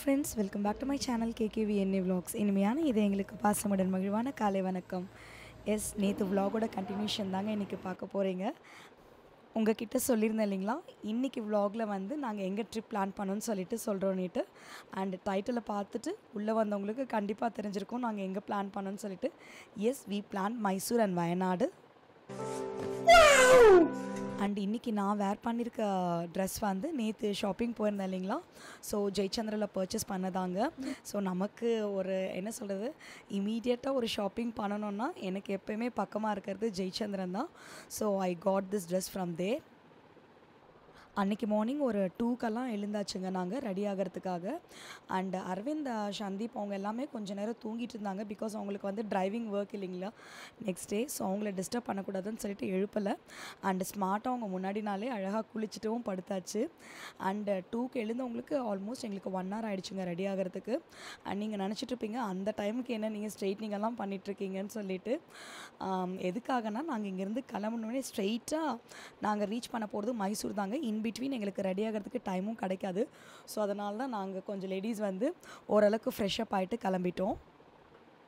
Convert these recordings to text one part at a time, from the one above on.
friends, welcome back to my channel KKVNA Vlogs. இனிமையான இது எங்களுக்கு பாசமுடன் மகிழ்வான காலை வணக்கம். எஸ் நேற்று vlog-ஓட கண்டினியூஷன் தாங்க இன்றைக்கி பார்க்க போகிறீங்க. உங்ககிட்ட சொல்லியிருந்தேன் இல்லைங்களா, இன்றைக்கி vlog-ல வந்து நாங்கள் எங்கே ட்ரிப் பிளான் பண்ணோன்னு சொல்லிட்டு சொல்கிறோன்னுட்டு. அண்ட் டைட்டிலை பார்த்துட்டு உள்ளே வந்தவங்களுக்கு கண்டிப்பாக தெரிஞ்சிருக்கும் நாங்கள் எங்கே பிளான் பண்ணோன்னு சொல்லிட்டு. Yes, we plan Mysore and Wayanad. And இன்றைக்கி நான் வேர் பண்ணியிருக்க ட்ரெஸ் வந்து நேற்று ஷாப்பிங் போயிருந்தேன் இல்லைங்களா, ஸோ ஜெயச்சந்திரில் பர்ச்சேஸ் பண்ணதாங்க. ஸோ நமக்கு ஒரு என்ன சொல்கிறது, இமீடியட்டாக ஒரு ஷாப்பிங் பண்ணணுன்னா எனக்கு எப்போயுமே பக்கமாக இருக்கிறது ஜெயச்சந்திரன் தான். So I got this dress from there. அன்றைக்கி மார்னிங் ஒரு 2க்கெல்லாம் எழுந்தாச்சுங்க நாங்கள் ரெடி ஆகிறதுக்காக. அண்ட் அரவிந்த், சந்தீப் அவங்க எல்லாமே கொஞ்சம் நேரம் தூங்கிட்டு இருந்தாங்க. பிகாஸ் அவங்களுக்கு வந்து டிரைவிங் ஒர்க் இல்லைங்களா நெக்ஸ்ட் டே. ஸோ அவங்கள டிஸ்டர்ப் பண்ணக்கூடாதுன்னு சொல்லிட்டு எழுப்பலை. அண்டு ஸ்மார்ட்டாக அவங்க முன்னாடினாலே அழகாக குளிச்சுட்டும் படுத்தாச்சு. அண்டு 2க்கு எழுந்தவங்களுக்கு ஆல்மோஸ்ட் எங்களுக்கு 1 hour ஆகிடுச்சுங்க ரெடி ஆகிறதுக்கு. அண்ட் நீங்கள் நினச்சிட்ருப்பீங்க அந்த டைமுக்கு என்ன நீங்கள் ஸ்ட்ரெயிட்னிங்கெல்லாம் பண்ணிகிட்ருக்கீங்கன்னு சொல்லிட்டு. எதுக்காகனா, நாங்கள் இங்கேருந்து கிளம்புனோடனே ஸ்ட்ரெயிட்டாக நாங்கள் ரீச் பண்ண போகிறது மைசூர் தாங்க. பிட்வீன் எங்களுக்கு ரெடி ஆகிறதுக்கு டைமும் கிடைக்காது. ஸோ அதனால தான் நாங்கள் கொஞ்சம் லேடிஸ் வந்து ஓரளவுக்கு ஃப்ரெஷ்அப் ஆகிட்டு கிளம்பிட்டோம்.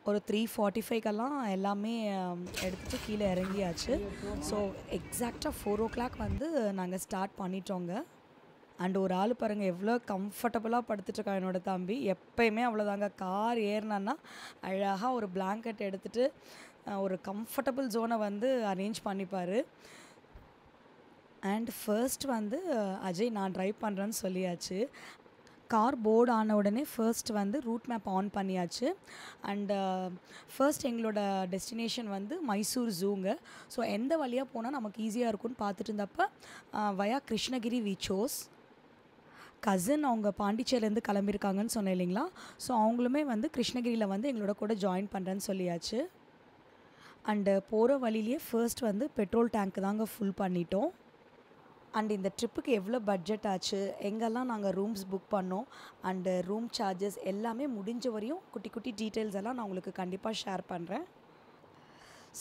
ஒரு 3:45க்கெல்லாம் எல்லாமே எடுத்துகிட்டு கீழே இறங்கியாச்சு. ஸோ எக்ஸாக்டாக 4 o'clock வந்து நாங்கள் ஸ்டார்ட் பண்ணிட்டோங்க. அண்ட் ஒரு ஆள் பாருங்கள் எவ்வளோ கம்ஃபர்டபுளாக படுத்துட்ருக்கா என்னோடய தம்பி. எப்போயுமே அவ்வளோதாங்க, கார் ஏறினான்னா அழகாக ஒரு பிளாங்கெட் எடுத்துகிட்டு ஒரு கம்ஃபர்டபுள் ஜோனை வந்து அரேஞ்ச் பண்ணிப்பார். அண்ட் ஃபர்ஸ்ட் வந்து அஜய் நான் ட்ரைவ் பண்ணுறேன்னு சொல்லியாச்சு. கார் போர்டு ஆன உடனே ஃபர்ஸ்ட் வந்து ரூட் மேப் ஆன் பண்ணியாச்சு. அண்டு ஃபர்ஸ்ட் எங்களோட டெஸ்டினேஷன் வந்து மைசூர் ஜூங்க. ஸோ எந்த வழியாக போனால் நமக்கு ஈஸியாக இருக்கும்னு பார்த்துட்டு இருந்தப்போ வயா கிருஷ்ணகிரி வி சோஸ். கசின் அவங்க பாண்டிச்சேரிலேருந்து கிளம்பியிருக்காங்கன்னு சொன்னேன் இல்லைங்களா, ஸோ அவங்களுமே வந்து கிருஷ்ணகிரியில் வந்து எங்களோட கூட ஜாயின் பண்ணுறேன்னு சொல்லியாச்சு. அண்டு போகிற வழியிலேயே ஃபர்ஸ்ட் வந்து பெட்ரோல் டேங்க்கு தாங்க ஃபுல் பண்ணிட்டோம். அண்ட் இந்த ட்ரிப்புக்கு எவ்வளோ பட்ஜெட் ஆச்சு, எங்கெல்லாம் நாங்கள் ரூம்ஸ் புக் பண்ணோம், அண்டு ரூம் சார்ஜஸ் எல்லாமே முடிஞ்ச வரையும் குட்டி குட்டி டீட்டெயில்ஸ் எல்லாம் நான் உங்களுக்கு கண்டிப்பாக ஷேர் பண்ணுறேன்.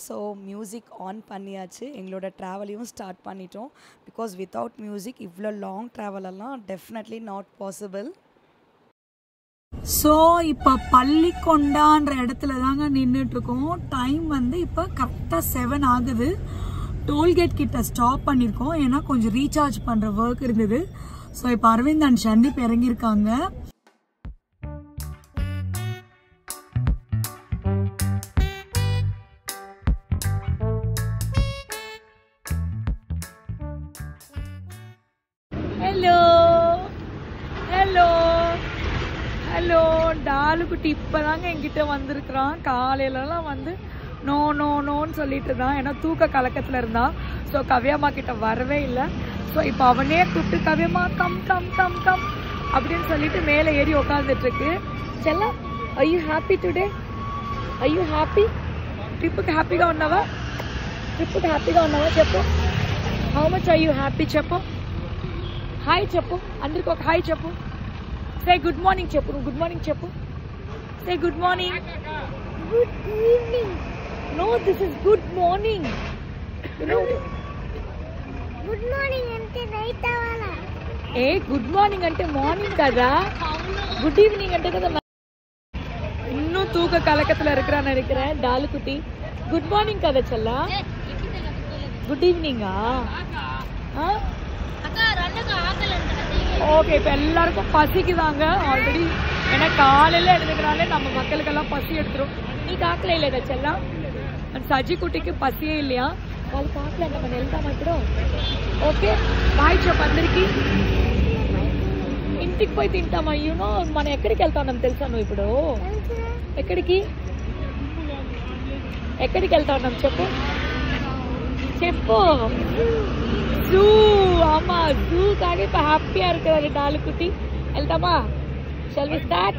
ஸோ மியூசிக் ஆன் பண்ணியாச்சு, எங்களோட ட்ராவலையும் ஸ்டார்ட் பண்ணிட்டோம். பிகாஸ் வித்தவுட் மியூசிக் இவ்வளோ லாங் ட்ராவலெல்லாம் டெஃபினெட்லி நாட் பாசிபிள். ஸோ இப்போ பள்ளிக்கொண்டான்ற இடத்துல தாங்க நின்றுட்டுருக்கோம். டைம் வந்து இப்போ கரெக்டாக 7 ஆகுது. டோல்கேட் கிட்ட ஸ்டாப் பண்ணியிருக்கோம், ஏன்னா கொஞ்சம் ரீசார்ஜ் பண்ணுற ஒர்க் இருந்தது. ஸோ இப்போ அரவிந்த் அண்ட் சந்தீப் இறங்கியிருக்காங்க. ஹலோ ஹலோ ஹலோ, டாலுக்குட்டி இப்போதாங்க என்கிட்ட வந்திருக்கிறான். காலையிலலாம் வந்து நோ நோ நோன்னு சொல்லிட்டு தான், ஏன்னா தூக்க கலக்கத்தில் இருந்தான். ஸோ கவ்யாம்மா கிட்ட வரவே இல்லை. ஸோ இப்போ அவனே கூப்பிட்டு கவ்யாம்மா கம் கம் கம் கம் அப்படின்னு சொல்லிட்டு மேலே ஏறி உட்காந்துட்ருக்கு. செல்லம், I you happy today? I you happy? ట్రిప్కి హ్యాపీగా ఉన్నావా? ట్రిప్కి హ్యాపీగా ఉన్నావా చెప్పు. How much I you happy చెప్పు. హాయ్ చెప్పు, అందరికి ఒక హాయ్ చెప్పు. సే గుడ్ మార్నింగ్ చెప్పు. నువ్వు గుడ్ మార్నింగ్ చెప్పు. Say good morning. Good evening. No, this is good morning. You know, good morning ante night avala. Good morning ante morning kada. Good evening ante kada. இன்னும் தூக்க கலக்கத்துல இருக்கறான்னு நினைக்கிறேன் டாலுக்குட்டி. Good morning kada challa. Good ஈவினிங்கா? அக்கா ரெண்டுக்கு ஆக்கல இருந்தது. ஓகே, இப்போ எல்லாருக்கும் பசிக்குதாங்க ஆல்ரெடி. ஏன்னா காலையில எழுந்துக்கனாலே நம்ம மக்களுக்கெல்லாம் பசி எடுத்துரும். நீ காக்கல இல்லையா செல்லாம்? సజీ కుటికి పసియే இல்லையா, వాళ్ళు కాకలేంట మనం వెళ్తామా ఇప్పుడు? ఓకే బాయ్ చెప్పు అందరికి. ఇంటికి పోయి తింటామా? యూనో మనం ఎక్కడికి వెళ్తాం తెలుసా నువ్వు ఇప్పుడు? ఎక్కడికి ఎక్కడికి వెళ్తా ఉన్నాం చెప్పు చెప్పు. ஜூ. ஆமா, ஜூக்காக இப்போ ஹாப்பியா இருக்கிறாரு டாலுக்குட்டி. వెళ్తామా? shall we start?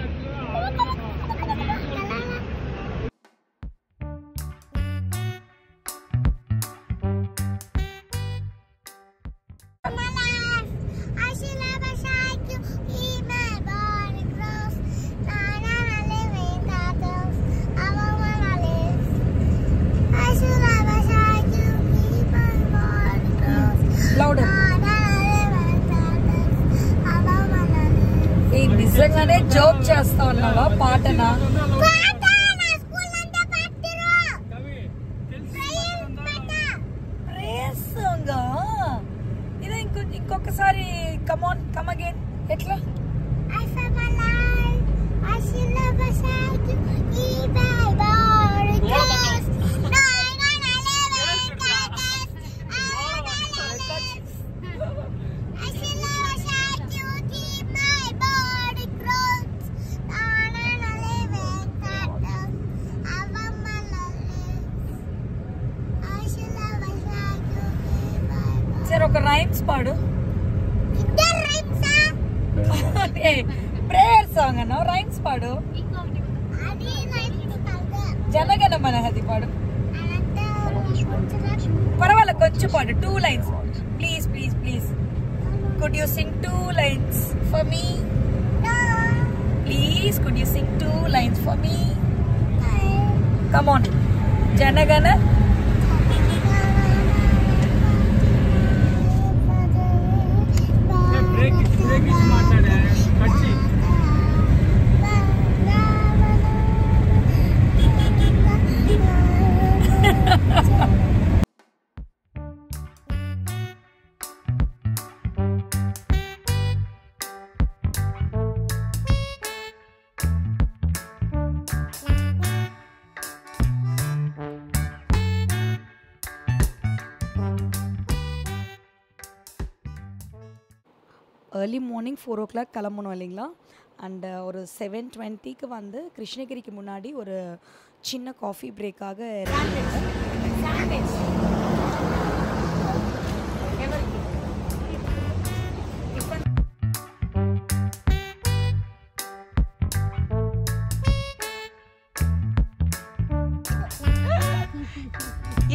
నిజంగా అదే జోక్ చేస్తా ఉన్నావా పాటనా? ఇదే ఇంకొకసారి కమాన్ కమ్ అగైన్ ఎట్లా? సరే ఒక రైమ్స్ పాడు. ప్రేయర్ సాంగ్ అన్నా రైమ్స్ పాడు. జనగణ మనహది పాడు. పర్వాలేదు కొంచెం పాడు. 2 lines please please please. Could you sing 2 lines for me? Please could you sing 2 lines for me? Come on. జనగణ ஏர்லி மார்னிங் 4 o'clock கிளம்பணும் இல்லைங்களா. அண்ட் ஒரு 7:20க்கு வந்து கிருஷ்ணகிரிக்கு முன்னாடி ஒரு சின்ன காஃபி பிரேக்காக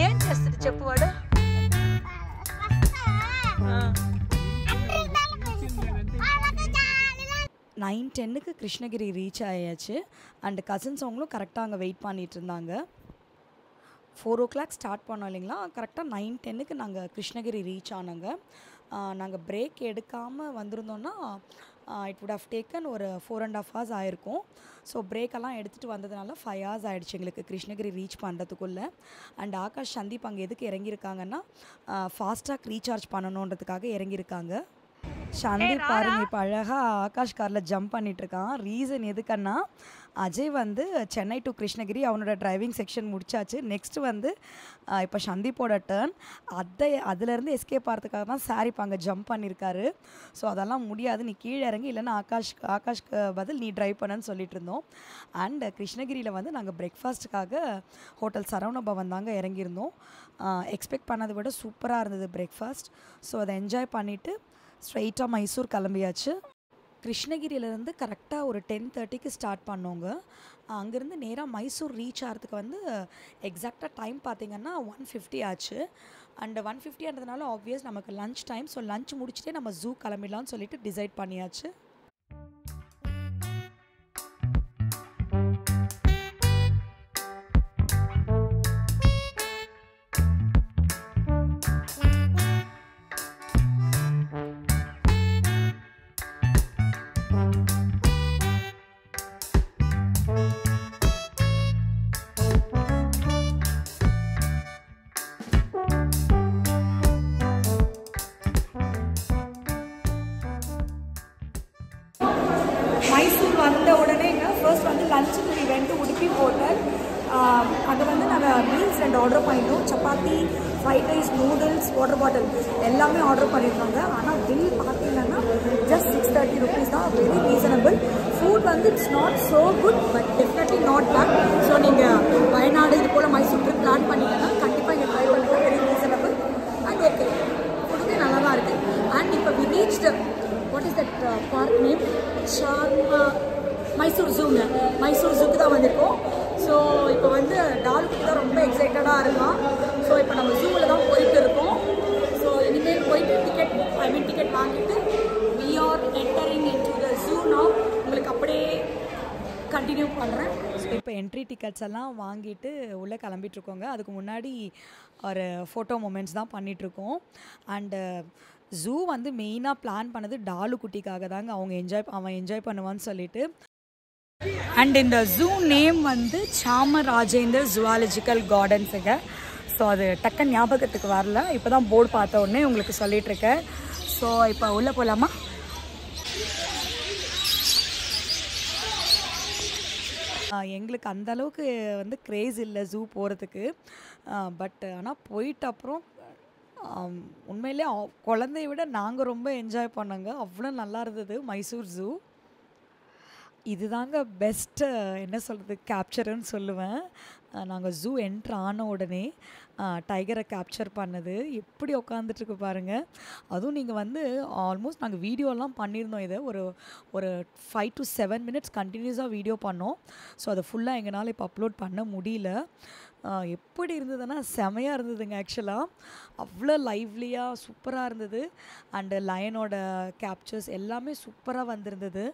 ఏం చేస్తుంది చెప్పువాడు? 9:10க்கு கிருஷ்ணகிரி ரீச் ஆயாச்சு. அண்ட் கசின்ஸ் அவங்களும் கரெக்டாக அங்கே வெயிட் பண்ணிகிட்டு இருந்தாங்க. 4 o'clock ஸ்டார்ட் பண்ணோம் இல்லைங்களா. கரெக்டாக 9:10க்கு நாங்கள் கிருஷ்ணகிரி ரீச் ஆனோங்க. நாங்கள் பிரேக் எடுக்காமல் வந்திருந்தோன்னா இட் வுட் ஹவ் டேக்கன் ஒரு 4.5 hours ஆயிருக்கும். ஸோ பிரேக்கெல்லாம் எடுத்துகிட்டு வந்ததுனால 5 hours ஆகிடுச்சு எங்களுக்கு கிருஷ்ணகிரி ரீச் பண்ணுறதுக்குள்ளே. அண்ட் ஆகாஷ் சந்தீப் அங்கே எதுக்கு இறங்கியிருக்காங்கன்னா ஃபாஸ்டாக ரீசார்ஜ் பண்ணணுன்றதுக்காக இறங்கியிருக்காங்க. சந்தீப் பாருங்க இப்போ அழகாக ஆகாஷ் காரில் ஜம்ப் பண்ணிகிட்ருக்கான். ரீசன் எதுக்குன்னா அஜய் வந்து சென்னை டு கிருஷ்ணகிரி அவனோட டிரைவிங் செக்ஷன் முடிச்சாச்சு. நெக்ஸ்ட்டு வந்து இப்போ சந்தீப்போட டேர்ன். அதுலேருந்து எஸ்கேப் ஆகிறதுக்காக தான் சார் இப்போ அங்கே ஜம்ப் பண்ணியிருக்காரு. ஸோ அதெல்லாம் முடியாது, நீ கீழே இறங்கி இல்லைன்னா ஆகாஷ்க்கு பதில் நீ ட்ரைவ் பண்ணுன்னு சொல்லிட்டு இருந்தோம். அண்ட் கிருஷ்ணகிரியில் வந்து நாங்கள் பிரேக்ஃபாஸ்ட்டுக்காக ஹோட்டல் சரவண பவன் தாங்க இறங்கியிருந்தோம். எக்ஸ்பெக்ட் பண்ணதை விட சூப்பராக இருந்தது பிரேக்ஃபாஸ்ட். ஸோ அதை என்ஜாய் பண்ணிவிட்டு ஸ்ட்ரெயிட்டாக மைசூர் கிளம்பியாச்சு. கிருஷ்ணகிரியிலேருந்து கரெக்டாக ஒரு 10:30க்கு ஸ்டார்ட் பண்ணோங்க. அங்கேருந்து நேராக மைசூர் ரீச் ஆகிறதுக்கு வந்து எக்ஸாக்டாக டைம் பார்த்திங்கன்னா 1:50 ஆச்சு. அண்ட் 1:50ன்றதுனால ஆப்வியஸ் நமக்கு லன்ச் டைம். ஸோ லன்ச் முடிச்சுட்டே நம்ம ஜூ கிளம்பிடலான்னு சொல்லிட்டு டிசைட் பண்ணியாச்சு. மைசூர் வந்த உடனேங்க ஃபர்ஸ்ட் வந்து லஞ்சுக்கு we went to Udupi hotel. அங்கே வந்து நாங்கள் மீல்ஸ் 2 ஆர்டர் பண்ணிட்டோம். சப்பாத்தி, fried rice, noodles, water bottle எல்லாமே ஆர்டர் பண்ணியிருக்காங்க. ஆனால் பில் பார்த்தீங்கன்னா ஜஸ்ட் 630 rupees தான். Very reasonable. ஃபுட் வந்து it's not so good but definitely not bad. So நீங்கள் வயநாடு இது போல் மைசூர் ட்ரிப் பிளான் பண்ணிங்கன்னா கண்டிப்பாக இங்கே ட்ரை பண்ணுங்கள். வெரி ரீசனபிள் அண்ட் ஓகே, ஃபுட்டுமே நல்லா தான் இருக்குது. அண்ட் இப்போ we reached what is that park name? Mysore ஜூங்க. மைசூர் ஜூக்கு தான் வந்திருக்கோம். ஸோ இப்போ வந்து டால்குக்கு தான் ரொம்ப எக்ஸைட்டடாக இருக்கான். ஸோ இப்போ நம்ம ஜூவில் தான் போயிட்டு இருக்கோம். ஸோ இனிமேல் போயிட்டு டிக்கெட் வாங்கிட்டு we are entering into the zoo now. உங்களுக்கு அப்படியே கண்டினியூ பண்ணுறேன். ஸோ இப்போ என்ட்ரி டிக்கெட்ஸ் எல்லாம் வாங்கிட்டு உள்ளே கிளம்பிட்டுருக்கோங்க. அதுக்கு முன்னாடி ஒரு ஃபோட்டோ மூமெண்ட்ஸ் தான் பண்ணிகிட்ருக்கோம். அண்டு ஜூ வந்து மெயினாக பிளான் பண்ணது டாலு குட்டிக்காக தாங்க. அவன் என்ஜாய் பண்ணுவான்னு சொல்லிட்டு. அண்ட் இந்த ஜூ நேம் வந்து சாமராஜேந்தர் ஜுவாலஜிக்கல் கார்டன்ஸுங்க. ஸோ அது டக்குன்னு ஞாபகத்துக்கு வரல, இப்போ தான் போர்டு பார்த்த உடனே உங்களுக்கு சொல்லிகிட்ருக்கேன். ஸோ இப்போ உள்ளே போகலாமா? எங்களுக்கு அந்தளவுக்கு வந்து க்ரேஸ் இல்லை ஜூ போகிறதுக்கு. பட் ஆனால் போயிட்ட அப்புறம் உண்மையிலே குழந்தைய விட நாங்கள் ரொம்ப என்ஜாய் பண்ணோங்க. அவ்வளோ நல்லா இருந்தது மைசூர் ஜூ. இதுதாங்க பெஸ்ட்டு என்ன சொல்கிறது கேப்சருன்னு சொல்லுவேன். நாங்கள் ஜூ என்ட்ரு ஆன உடனே டைகரை கேப்சர் பண்ணது எப்படி உட்காந்துட்ருக்கு பாருங்கள். அதுவும் நீங்கள் வந்து ஆல்மோஸ்ட் நாங்கள் வீடியோலாம் பண்ணியிருந்தோம். இதை ஒரு 5 to 7 minutes கண்டினியூஸாக வீடியோ பண்ணோம். ஸோ அதை ஃபுல்லாக எங்களால் இப்போ அப்லோட் பண்ண முடியல. எப்படி இருந்ததுன்னா செமையாக இருந்ததுங்க. ஆக்சுவலாக அவ்வளோ லைவ்லியாக சூப்பராக இருந்தது. அண்டு லயனோட கேப்சர்ஸ் எல்லாமே சூப்பராக வந்திருந்தது.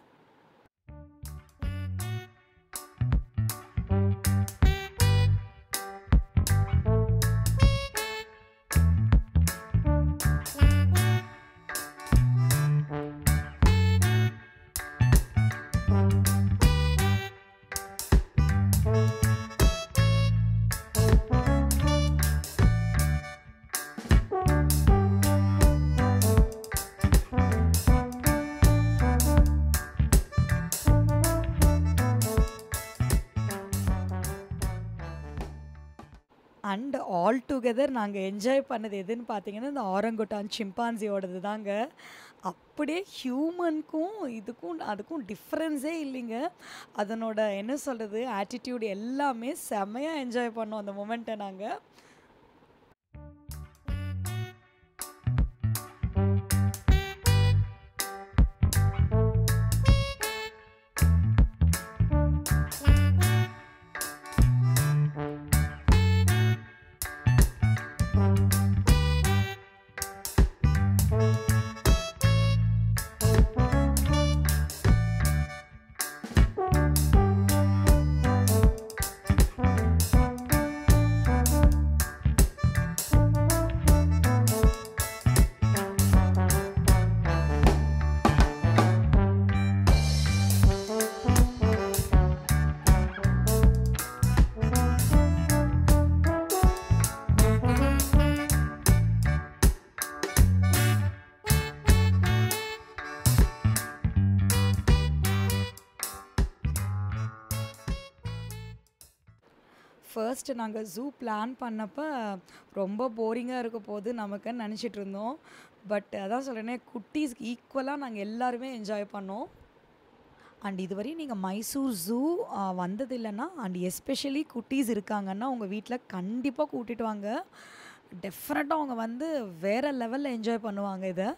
அண்ட் ஆல் டுகெதர் நாங்கள் என்ஜாய் பண்ணது எதுன்னு பார்த்தீங்கன்னா இந்த ஆரங்குட்டான் சிம்பான்சியோடது தாங்க. அப்படியே ஹியூமனுக்கும் அதுக்கும் டிஃப்ரென்ஸே இல்லைங்க. அதனோட என்ன சொல்கிறது ஆட்டிடியூட் எல்லாமே செமையாக என்ஜாய் பண்ணோம் அந்த மொமெண்ட்டை நாங்கள். ஃபர்ஸ்ட்டு நாங்கள் ஜூ பிளான் பண்ணப்போ ரொம்ப போரிங்காக இருக்க போது நமக்குன்னு நினச்சிட்டு இருந்தோம். பட் அதான் சொல்கிறேனே குட்டீஸ்க்கு ஈக்குவலாக நாங்கள் எல்லாருமே என்ஜாய் பண்ணோம். அண்ட் இதுவரையும் நீங்கள் மைசூர் ஜூ வந்தது இல்லைன்னா அண்ட் எஸ்பெஷலி குட்டீஸ் இருக்காங்கன்னா உங்கள் வீட்டில் கண்டிப்பாக கூட்டிகிட்டு வாங்க. டெஃபினட்டாக அவங்க வந்து வேறு லெவலில் என்ஜாய் பண்ணுவாங்க. இதை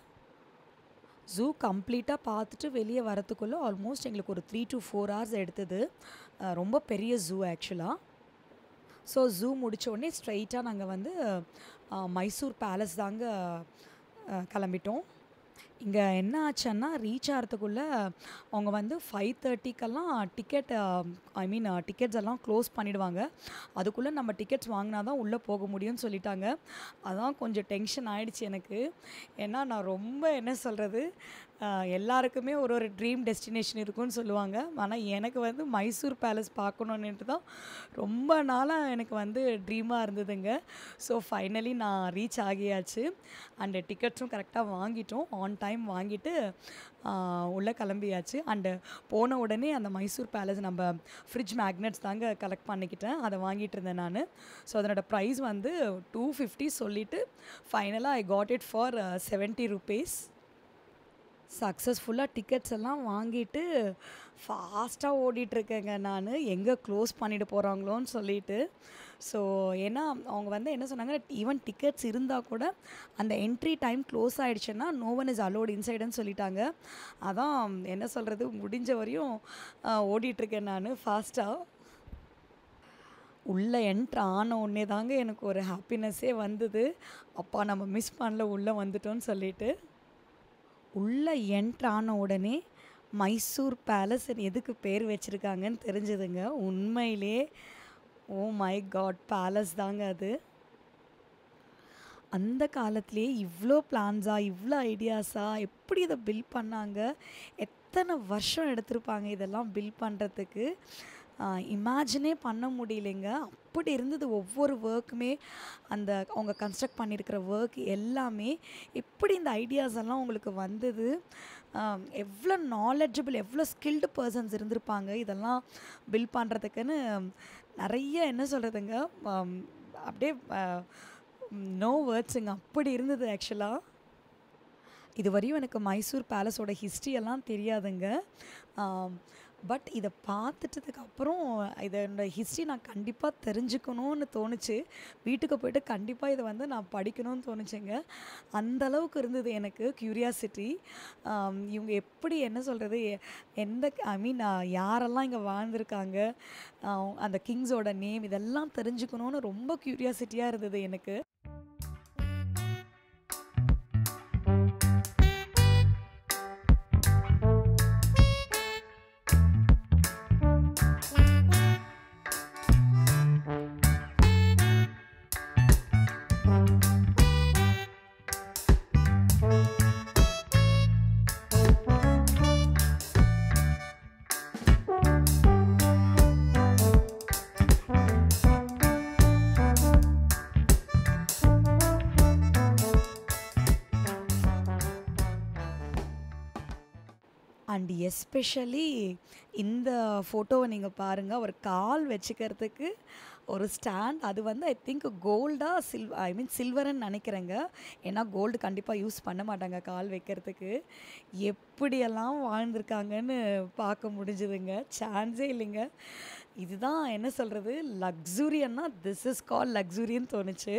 ஜூ கம்ப்ளீட்டாக பார்த்துட்டு வெளியே வரத்துக்குள்ளே ஆல்மோஸ்ட் எங்களுக்கு ஒரு 3 to 4 hours எடுத்தது. ரொம்ப பெரிய ஜூ ஆக்சுவலாக. ஸோ ஜூ முடித்த உடனே ஸ்ட்ரைட்டாக நாங்கள் வந்து மைசூர் பேலஸ் தாங்க கிளம்பிட்டோம். இங்கே என்ன ஆச்சுன்னா ரீச் ஆகிறதுக்குள்ளே அவங்க வந்து 5:30க்கெல்லாம் டிக்கெட்ஸ் எல்லாம் க்ளோஸ் பண்ணிவிடுவாங்க. அதுக்குள்ளே நம்ம டிக்கெட்ஸ் வாங்கினா தான் உள்ளே போக முடியும்னு சொல்லிட்டாங்க. அதான் கொஞ்சம் டென்ஷன் ஆகிடுச்சு எனக்கு. ஏன்னா நான் ரொம்ப என்ன சொல்கிறது எல்லாருக்குமே ஒரு ட்ரீம் டெஸ்டினேஷன் இருக்குன்னு சொல்லுவாங்க. ஆனால் எனக்கு வந்து மைசூர் பேலஸ் பார்க்கணுன்னுட்டு தான் ரொம்ப நாளாக எனக்கு வந்து ட்ரீமாக இருந்ததுங்க. ஸோ ஃபைனலி நான் ரீச் ஆகியாச்சு. அண்டு டிக்கெட்ஸும் கரெக்டாக வாங்கிட்டோம். ஆன் டைம் வாங்கிட்டு உள்ளே கிளம்பியாச்சு. அண்டு போன உடனே அந்த மைசூர் பேலஸ் நம்ம ஃப்ரிட்ஜ் மேக்னெட்ஸ் தாங்க கலெக்ட் பண்ணிக்கிட்டேன். அதை வாங்கிட்டு இருந்தேன் நான். ஸோ அதனோட ப்ரைஸ் வந்து 250 சொல்லிவிட்டு ஃபைனலாக I got it for 70 rupees. சக்ஸஸ்ஃபுல்லாக டிக்கெட்ஸ் எல்லாம் வாங்கிட்டு ஃபாஸ்ட்டாக ஓடிட்டுருக்கேங்க நான், எங்கே க்ளோஸ் பண்ணிட்டு போகிறாங்களோன்னு சொல்லிட்டு. ஸோ ஏன்னா அவங்க வந்து என்ன சொன்னாங்க, ஈவன் டிக்கெட்ஸ் இருந்தால் கூட அந்த என்ட்ரி டைம் க்ளோஸ் ஆகிடுச்சுன்னா நோ ஒன் இஸ் அலோட் இன்சைடுன்னு சொல்லிட்டாங்க. அதான் என்ன சொல்கிறது முடிஞ்ச வரையும் ஓடிட்டுருக்கேன் நான் ஃபாஸ்ட்டாக. உள்ளே என்ட்ரு ஆன உடனே தாங்க எனக்கு ஒரு ஹாப்பினஸ்ஸே வந்தது. அப்பா நம்ம மிஸ் பண்ணல உள்ளே வந்துட்டோன்னு சொல்லிட்டு. உள்ளே என்ட்ரு ஆன உடனே மைசூர் பேலஸ் எதுக்கு பேர் வச்சுருக்காங்கன்னு தெரிஞ்சதுங்க. உண்மையிலே ஓ மை காட் பேலஸ் தாங்க அது. அந்த காலத்திலேயே இவ்வளோ பிளான்ஸாக இவ்வளோ ஐடியாஸாக எப்படி இதை பில்ட் பண்ணாங்க, எத்தனை வருஷம் எடுத்திருப்பாங்க இதெல்லாம் பில்ட் பண்ணுறதுக்கு, இமேஜினே பண்ண முடியலைங்க. அப்படி இருந்தது ஒவ்வொரு ஒர்க்குமே. அந்த அவங்க கன்ஸ்ட்ரக்ட் பண்ணியிருக்கிற ஒர்க் எல்லாமே எப்படி இந்த ஐடியாஸ் எல்லாம் உங்களுக்கு வந்தது, எவ்வளோ நாலெட்ஜபிள் எவ்வளோ ஸ்கில்டு பர்சன்ஸ் இருந்திருப்பாங்க இதெல்லாம் பில்ட் பண்ணுறதுக்குன்னு நிறைய என்ன சொல்கிறதுங்க, அப்படியே நோ வேர்ட்ஸுங்க. அப்படி இருந்தது ஆக்சுவலாக. இது வரையும் எனக்கு மைசூர் பேலஸோட ஹிஸ்ட்ரியெல்லாம் தெரியாதுங்க. பட் இதை பார்த்துட்டதுக்கப்புறம் இதோட ஹிஸ்ட்ரி நான் கண்டிப்பாக தெரிஞ்சுக்கணும்னு தோணுச்சு. வீட்டுக்கு போய்ட்டு கண்டிப்பாக இதை வந்து நான் படிக்கணும்னு தோணுச்சுங்க. அந்தளவுக்கு இருந்தது எனக்கு க்யூரியாசிட்டி. இவங்க எப்படி என்ன சொல்கிறது, எந்த யாரெல்லாம் இங்கே வாழ்ந்திருக்காங்க, அந்த கிங்ஸோட நேம் இதெல்லாம் தெரிஞ்சுக்கணும்னு ரொம்ப க்யூரியாசிட்டியாக இருந்தது எனக்கு. அண்ட் எஸ்பெஷலி இந்த ஃபோட்டோவை நீங்கள் பாருங்கள், ஒரு கால் வச்சுக்கிறதுக்கு ஒரு ஸ்டாண்ட். அது வந்து ஐ திங்க் கோல்டாக சில்வர்ன்னு நினைக்கிறேங்க. ஏன்னா கோல்டு கண்டிப்பாக யூஸ் பண்ண மாட்டாங்க கால் வைக்கிறதுக்கு. எப்படியெல்லாம் வாழ்ந்திருக்காங்கன்னு பார்க்க முடிஞ்சுதுங்க. சான்ஸே இல்லைங்க. இதுதான் என்ன சொல்கிறது, லக்ஸுரியன்னா திஸ் இஸ் கால் லக்ஸுரின்னு தோணுச்சு.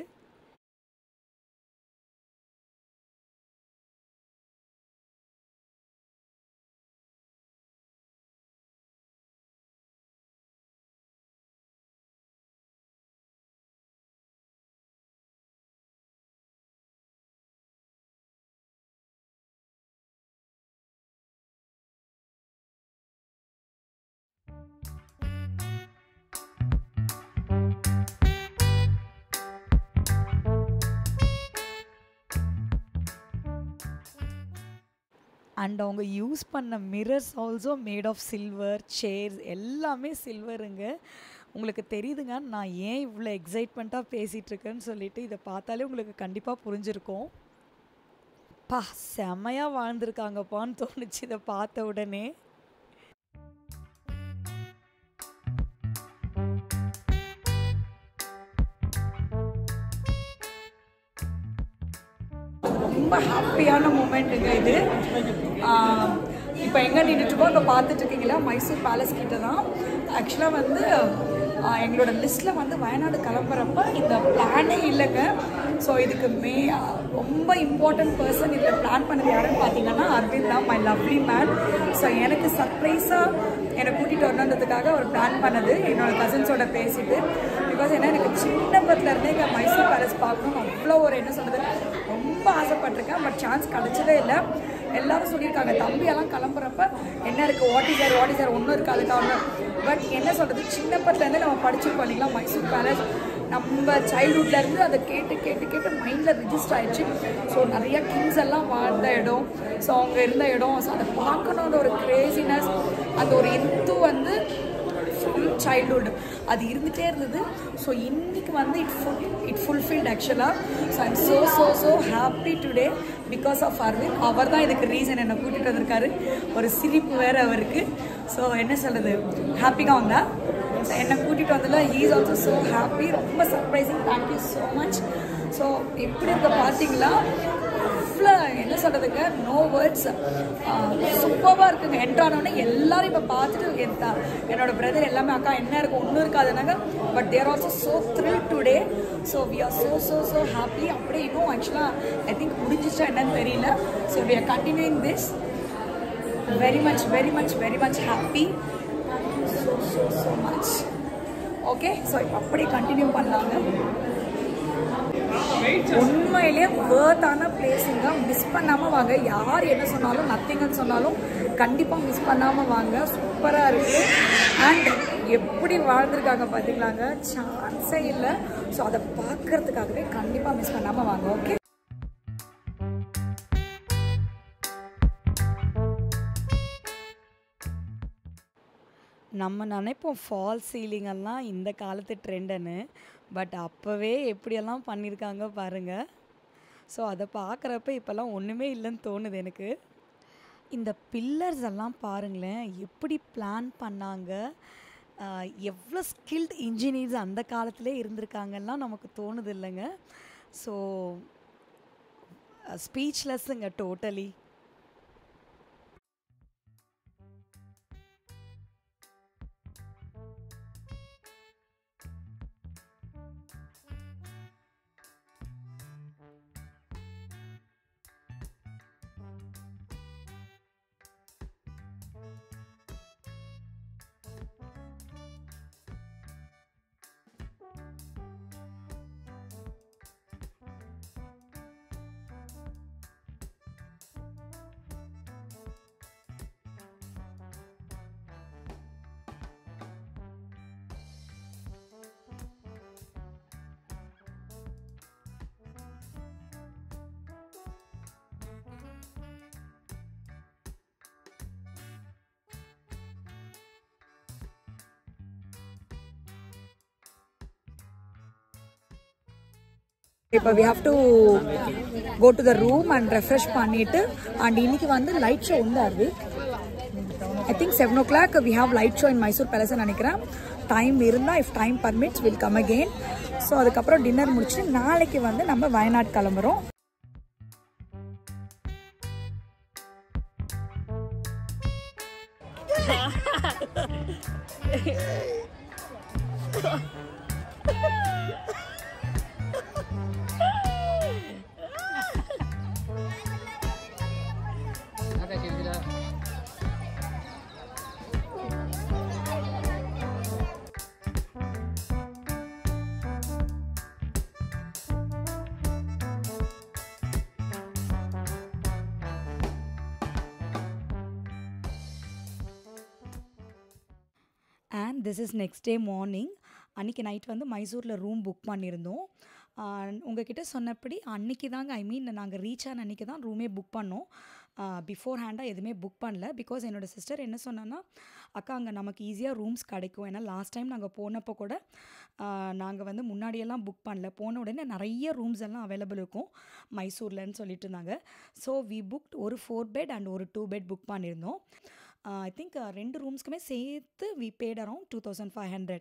அண்ட் அவங்க யூஸ் பண்ண mirrors also made of silver, chairs எல்லாமே சில்வருங்க. உங்களுக்கு தெரியுதுங்க நான் ஏன் இவ்வளோ எக்ஸைட்மெண்ட்டாக பேசிகிட்ருக்கேன்னு சொல்லிட்டு. இதை பார்த்தாலே உங்களுக்கு கண்டிப்பாக புரிஞ்சிருக்கும். செமையாக வாழ்ந்திருக்காங்கப்பான்னு தோணுச்சு இதை பார்த்த உடனே. ரொம்ப ஹாப்பியான மூமெண்ட்டுங்க இது. இப்போ எங்கே நின்றுட்டுருக்கோம், இப்போ பார்த்துட்ருக்கீங்களா மைசூர் பேலஸ் கிட்ட தான். ஆக்சுவலாக வந்து எங்களோட லிஸ்ட்டில் வந்து வயநாடு கிளம்புறப்ப இந்த பிளானே இல்லைங்க. ஸோ இதுக்கு ரொம்ப இம்பார்ட்டன்ட் பர்சன் இதில் பிளான் பண்ணது யாருன்னு பார்த்தீங்கன்னா அரவிந்த் தான், மை லவ்லி மேன். ஸோ எனக்கு சர்ப்ரைஸாக என்னை கூட்டிகிட்டு வரணுன்றதுக்காக அவர் பிளான் பண்ணது என்னோடய கசின்ஸோட பேசிட்டு. பிகாஸ் ஏன்னா எனக்கு சின்ன பத்திலேருந்தே இங்கே மைசூர் பேலஸ் பார்க்கணும் அவ்வளோ ஒரு என்ன சொல்கிறது ரொம்ப ஆசைப்பட்டிருக்கேன். பட் சான்ஸ் கிடச்சதே இல்லை. எல்லோரும் சொல்லியிருக்காங்க தம்பியெல்லாம் கிளம்புறப்ப என்ன இருக்குது, வாட் இஸ் சார் ஒன்றும் இருக்காதுக்காக. பட் என்ன சொல்கிறது, சின்ன பத்திலேருந்தே நம்ம படிச்சிருக்கோம் இல்லைங்களா மைசூர் பேலஸ். நம்ம சைல்ட்ஹுட்லேருந்து அதை கேட்டு கேட்டு கேட்டு மைண்டில் ரிஜிஸ்டர் ஆகிடுச்சு. ஸோ நிறையா கிங்ஸ் எல்லாம் வாழ்ந்த இடம், ஸோ அவங்க இருந்த இடம், ஸோ அதை பார்க்கணுன்ற ஒரு கிரேசினஸ், அந்த ஒரு எந்து வந்து ஃபுல் சைல்ட்ஹுட் அது இருந்துகிட்டே இருந்தது. ஸோ இன்றைக்கி வந்து இட் ஃபுல்ஃபில்ட் ஆக்சுவலாக. So I'm so happy today because of Aravind. அவர் தான் இதுக்கு ரீசன் என்னை கூட்டிகிட்டு வந்திருக்காரு. ஒரு சிரிப்பு வேறு அவருக்கு. ஸோ என்ன சொல்கிறது, ஹாப்பியாக வந்தா என்னை கூட்டிகிட்டு வந்ததில் he is also so happy. ரொம்ப surprising. Thank you so much. So எப்படி இருக்க பார்த்தீங்களா, அவ்வளோ என்ன சொல்கிறதுங்க, நோ வேர்ட்ஸ். சூப்பராக இருக்குங்க. என்ட்ரானோடனே எல்லோரும் இப்போ பார்த்துட்டு என்னோட பிரதர் எல்லாமே அக்கா என்ன இருக்கும் ஒன்றும் இருக்காதுனாங்க. But there also so thrill today. So we are so happy. அப்படியே இன்னும் ஆக்சுவலாக ஐ திங்க் முடிஞ்சிச்சா என்னன்னு தெரியல. So we are continuing this. Very much happy. So much. Okay, so இப்போ அப்படியே கண்டினியூ பண்ணலாங்க. உண்மையிலே வேர்த்தான பிளேஸுங்க. மிஸ் பண்ணாமல் வாங்க. யார் என்ன சொன்னாலும் நத்திங்கன்னு சொன்னாலும் கண்டிப்பாக மிஸ் பண்ணாமல் வாங்க. சூப்பராக இருக்குது. அண்ட் எப்படி வாழ்ந்துருக்காங்க பார்த்தீங்களாங்க, சான்ஸே இல்லை. ஸோ அதை பார்க்கறதுக்காகவே கண்டிப்பாக மிஸ் பண்ணாமல் வாங்க. ஓகே, நம்ம நினைப்போம் ஃபால் சீலிங்கெல்லாம் இந்த காலத்து ட்ரெண்டுன்னு, பட் அப்போவே எப்படியெல்லாம் பண்ணியிருக்காங்க பாருங்கள். ஸோ அதை பார்க்குறப்ப இப்போல்லாம் ஒன்றுமே இல்லைன்னு தோணுது எனக்கு. இந்த பில்லர்ஸ் எல்லாம் பாருங்களேன், எப்படி பிளான் பண்ணாங்க, எவ்வளோ ஸ்கில்ட் இன்ஜினியர்ஸ் அந்த காலத்திலே இருந்திருக்காங்கலாம் நமக்கு தோணுது இல்லைங்க. ஸோ ஸ்பீச்லெஸ்ஸுங்க டோட்டலி. இப்போ we have to go to the room and refresh பண்ணிட்டு, and இன்னைக்கு வந்து light show உண்டாரு. I think 7 o'clock we have light show in Mysore Palace நினைக்கிறேன். டைம் இருந்தால், if time permits, will come again. So அதுக்கப்புறம் dinner முடிச்சுட்டு நாளைக்கு வந்து நம்ம வயநாடு கிளம்புறோம். And this is next day morning. அன்றைக்கி நைட் வந்து மைசூரில் ரூம் புக் பண்ணியிருந்தோம். உங்ககிட்ட சொன்னபடி அன்றைக்கி தாங்க, நாங்கள் ரீச் ஆன அன்றைக்கி தான் ரூமே புக் பண்ணோம். பிஃபோர் ஹேண்டாக எதுவுமே புக் பண்ணல. பிகாஸ் என்னோடய சிஸ்டர் என்ன சொன்னான்னா, அக்கா அங்கே நமக்கு ஈஸியாக ரூம்ஸ் கிடைக்கும். ஏன்னா லாஸ்ட் டைம் நாங்கள் போனப்போ கூட நாங்கள் வந்து முன்னாடியெல்லாம் புக் பண்ணல, போன உடனே நிறைய ரூம்ஸ் எல்லாம் அவைலபிள் இருக்கும் மைசூர்லன்னு சொல்லிட்டு இருந்தாங்க. ஸோ வி புக் ஒரு 4 bed அண்ட் ஒரு 2 bed புக் பண்ணியிருந்தோம். ஐ திங்க் 2 ரூம்ஸ்க்குமே சேர்த்து வி பேட் அரவுண்ட் 2500.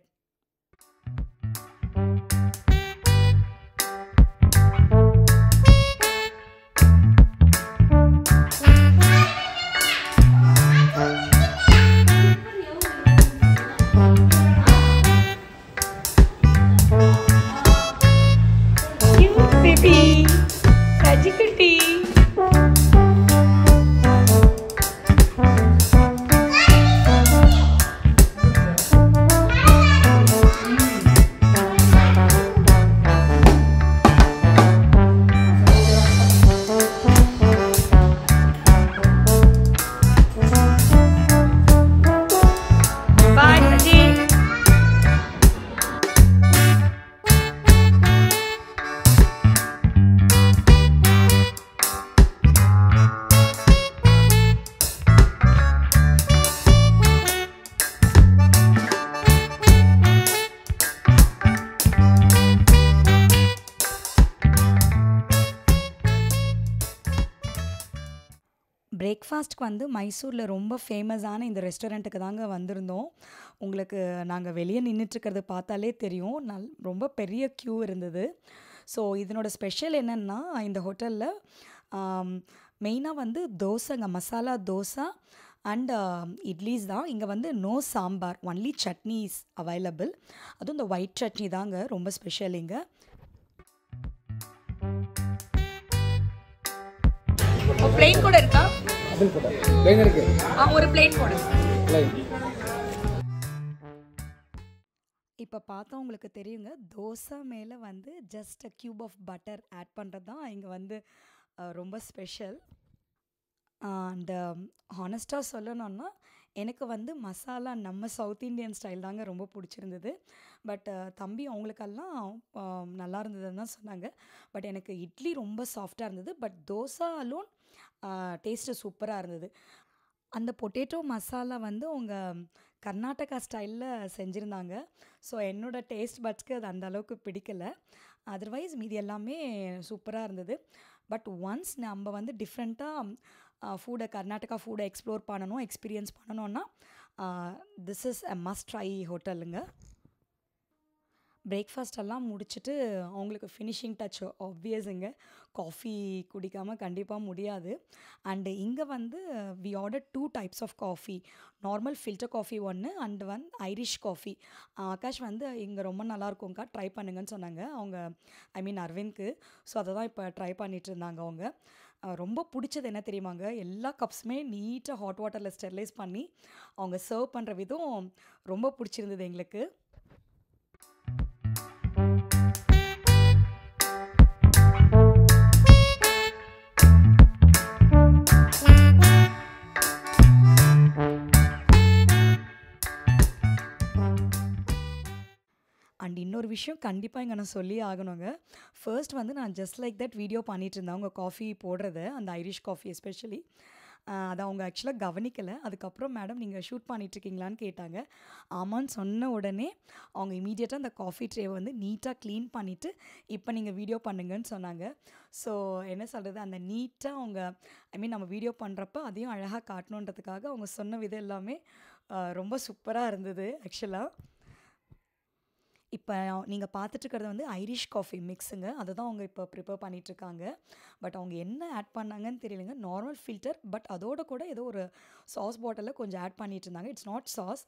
பிரேக்ஃபாஸ்ட்க்கு வந்து மைசூரில் ரொம்ப ஃபேமஸான இந்த ரெஸ்டாரண்ட்டுக்கு தாங்க வந்திருந்தோம். உங்களுக்கு நாங்கள் வெளியே நின்றுட்டுருக்கிறது பார்த்தாலே தெரியும், ரொம்ப பெரிய க்யூ இருந்தது. ஸோ இதனோட ஸ்பெஷல் என்னென்னா, இந்த ஹோட்டலில் மெயினாக வந்து தோசைங்க, மசாலா தோசை அண்ட் இட்லிஸ் தான். இங்கே வந்து no sambar, only chutneys available. அதுவும் இந்த ஒயிட் சட்னி தாங்க ரொம்ப ஸ்பெஷல் இங்கே. பிளேன் கூட இருக்கா? பிளேன் இருக்கு. ஒரு பிளேன் போடு. இப்போ பார்த்தா உங்களுக்கு தெரியுங்க, தோசை மேலே வந்து just a cube of butter add பண்ணுறது தான் இங்கே வந்து ரொம்ப ஸ்பெஷல். அண்ட் ஹானஸ்ட்டாக சொல்லணுன்னா எனக்கு வந்து மசாலா நம்ம சவுத் இந்தியன் ஸ்டைல் தாங்க ரொம்ப பிடிச்சிருந்தது. பட் தம்பி அவங்களுக்கெல்லாம் நல்லா இருந்ததுன்னு தான் சொன்னாங்க. பட் எனக்கு இட்லி ரொம்ப சாஃப்டாக இருந்தது. பட் தோசை அலோன் டேஸ்ட்டு சூப்பராக இருந்தது. அந்த பொட்டேட்டோ மசாலா வந்து அவங்க கர்நாடகா ஸ்டைலில் செஞ்சுருந்தாங்க. ஸோ என்னோடய டேஸ்ட் பட்ஸ்க்கு அது அந்த அளவுக்கு பிடிக்கல. அதர்வைஸ் மீதி எல்லாமே சூப்பராக இருந்தது. பட் ஒன்ஸ் நம்ம வந்து டிஃப்ரெண்ட்டாக கர்நாடகா ஃபுட்டை எக்ஸ்ப்ளோர் பண்ணணும், எக்ஸ்பீரியன்ஸ் பண்ணணுன்னா this is a must try ஹோட்டலுங்க. பிரேக்ஃபாஸ்ட் எல்லாம் முடிச்சுட்டு அவங்களுக்கு ஃபினிஷிங் டச் ஆப்வியஸுங்க. காஃபி குடிக்காமல் கண்டிப்பாக முடியாது. அண்டு இங்கே வந்து we order 2 types of coffee. Normal filter coffee ஒன்று அண்ட் ஐரிஷ் காஃபி. ஆகாஷ் வந்து இங்கே ரொம்ப நல்லாயிருக்கும்க்கா, ட்ரை பண்ணுங்கன்னு சொன்னாங்க அவங்க, ஐ மீன் அரவிந்த்க்கு. ஸோ அதை தான் இப்போ ட்ரை பண்ணிகிட்டு இருந்தாங்க அவங்க. ரொம்ப பிடிச்சது என்ன தெரியுமாங்க, எல்லா கப்ஸுமே நீட்டாக ஹாட் வாட்டரில் ஸ்டெர்லைஸ் பண்ணி அவங்க சர்வ் பண்ணுற விதம் ரொம்ப பிடிச்சிருந்தது எங்களுக்கு. அண்ட் இன்னொரு விஷயம் கண்டிப்பாக இங்கே நான் சொல்லியே ஆகணுங்க. ஃபர்ஸ்ட் வந்து நான் ஜஸ்ட் லைக் தட் வீடியோ பண்ணிகிட்டு இருந்தேன் அவங்க காஃபி போடுறது, அந்த ஐரிஷ் காஃபி எஸ்பெஷலி. அதை அவங்க ஆக்சுவலாக கவனிக்கலை. அதுக்கப்புறம் மேடம் நீங்கள் ஷூட் பண்ணிகிட்ருக்கீங்களான்னு கேட்டாங்க. ஆமான்னு சொன்ன உடனே அவங்க இமீடியட்டாக அந்த காஃபி ட்ரேவை வந்து நீட்டாக க்ளீன் பண்ணிவிட்டு இப்போ நீங்கள் வீடியோ பண்ணுங்கன்னு சொன்னாங்க. ஸோ என்ன சொல்கிறது, அந்த நீட்டாக அவங்க ஐ மீன் நம்ம வீடியோ பண்ணுறப்ப அதையும் அழகாக காட்டணுன்றதுக்காக அவங்க சொன்ன விதம் எல்லாமே ரொம்ப சூப்பராக இருந்தது ஆக்சுவலாக. இப்போ நீங்கள் பார்த்துட்ருக்கிறது வந்து ஐரிஷ் காஃபி மிக்ஸுங்க. அதை தான் அவங்க இப்போ ப்ரிப்பேர் பண்ணிகிட்ருக்காங்க. பட் அவங்க என்ன ஆட் பண்ணாங்கன்னு தெரியலைங்க. நார்மல் ஃபில்டர் பட் அதோட கூட ஏதோ ஒரு சாஸ் பாட்டிலில் கொஞ்சம் ஆட் பண்ணிகிட்டு இருந்தாங்க. It's not sauce,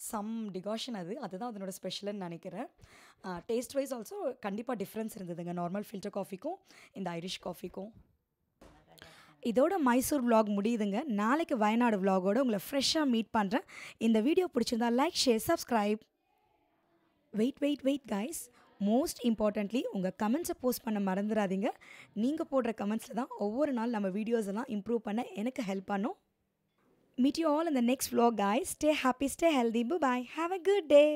some decoction. அதுதான் அதனோட ஸ்பெஷல்னு நினைக்கிறேன். டேஸ்ட் வைஸ் ஆல்சோ கண்டிப்பாக டிஃப்ரென்ஸ் இருந்ததுங்க நார்மல் ஃபில்டர் காஃபிக்கும் இந்த ஐரிஷ் காஃபிக்கும். இதோட மைசூர் விலாக் முடியுதுங்க. நாளைக்கு வயநாடு விலாகோட உங்களை ஃப்ரெஷ்ஷாக மீட் பண்ணுறேன். இந்த வீடியோ பிடிச்சிருந்தா like, share, subscribe. Wait guys, most importantly உங்கள் கமெண்ட்ஸை போஸ்ட் பண்ண மறந்துடாதீங்க. நீங்கள் போடுற கமெண்ட்ஸில் தான் ஒவ்வொரு நாள் நம்ம வீடியோஸ் எல்லாம் இம்ப்ரூவ் பண்ண எனக்கு ஹெல்ப் பண்ணும். Meet you all in the next vlog guys. Stay happy, stay healthy. Bye bye. Have a good day.